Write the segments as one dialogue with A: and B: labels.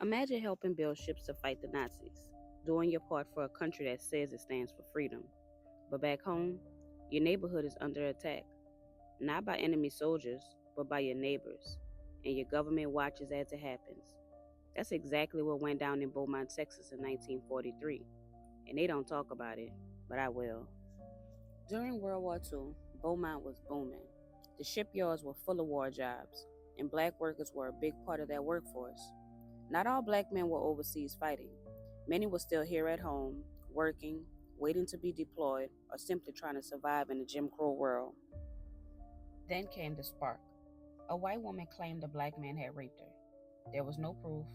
A: Imagine helping build ships to fight the Nazis, doing your part for a country that says it stands for freedom. But back home, your neighborhood is under attack, not by enemy soldiers, but by your neighbors, and your government watches as it happens. That's exactly what went down in Beaumont, Texas in 1943, and they don't talk about it, but I will. During World War II, Beaumont was booming. The shipyards were full of war jobs, and black workers were a big part of that workforce. Not all black men were overseas fighting. Many were still here at home, working, waiting to be deployed, or simply trying to survive in the Jim Crow world. Then came the spark. A white woman claimed a black man had raped her. There was no proof,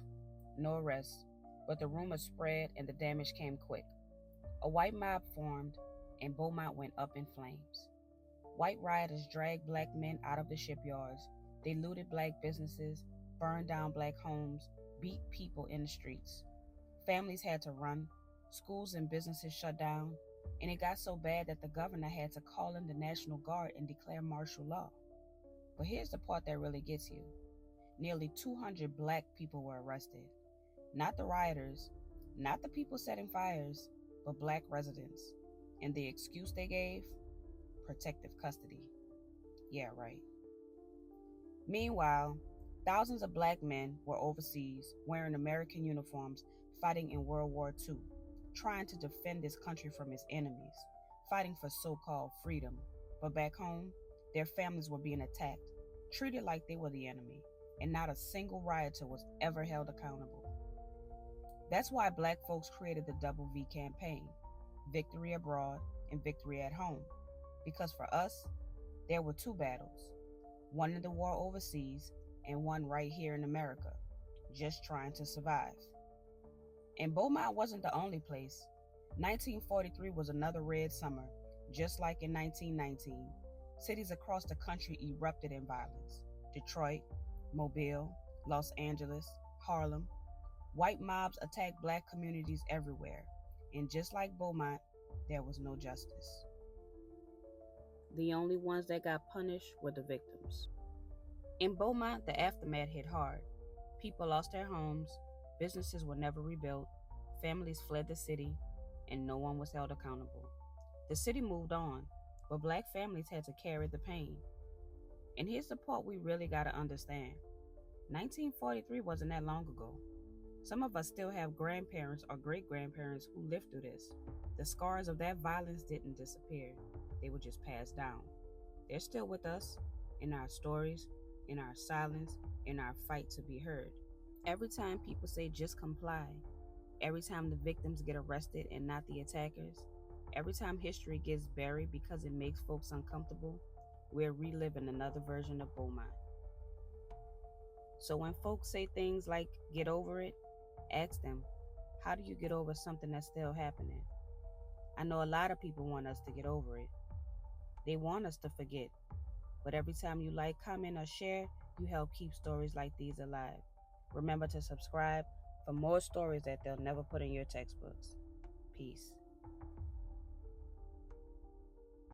A: no arrest, but the rumors spread and the damage came quick. A white mob formed, and Beaumont went up in flames. White rioters dragged black men out of the shipyards. They looted black businesses, burned down black homes, beat people in the streets. Families had to run, schools and businesses shut down, and it got so bad that the governor had to call in the National Guard and declare martial law. But here's the part that really gets you. Nearly 200 black people were arrested. Not the rioters, not the people setting fires, but black residents. And the excuse they gave? Protective custody. Yeah, right. Meanwhile, thousands of black men were overseas wearing American uniforms fighting in World War II, trying to defend this country from its enemies, fighting for so-called freedom. But back home, their families were being attacked, treated like they were the enemy, and not a single rioter was ever held accountable. That's why black folks created the Double V campaign, Victory Abroad and Victory at Home. Because for us, there were two battles, one in the war overseas and one right here in America, just trying to survive. And Beaumont wasn't the only place. 1943 was another red summer, just like in 1919. Cities across the country erupted in violence. Detroit, Mobile, Los Angeles, Harlem. White mobs attacked black communities everywhere. And just like Beaumont, there was no justice. The only ones that got punished were the victims. In Beaumont, the aftermath hit hard. People lost their homes, businesses were never rebuilt, families fled the city, and no one was held accountable. The city moved on, but black families had to carry the pain. And here's the part we really got to understand. 1943 wasn't that long ago. Some of us still have grandparents or great-grandparents who lived through this. The scars of that violence didn't disappear. They were just passed down. They're still with us, in our stories, in our silence, in our fight to be heard. Every time people say just comply, every time the victims get arrested and not the attackers, every time history gets buried because it makes folks uncomfortable, we're reliving another version of Beaumont. So when folks say things like get over it, ask them, how do you get over something that's still happening? I know a lot of people want us to get over it. They want us to forget. But every time you like, comment, or share, you help keep stories like these alive. Remember to subscribe for more stories that they'll never put in your textbooks. Peace.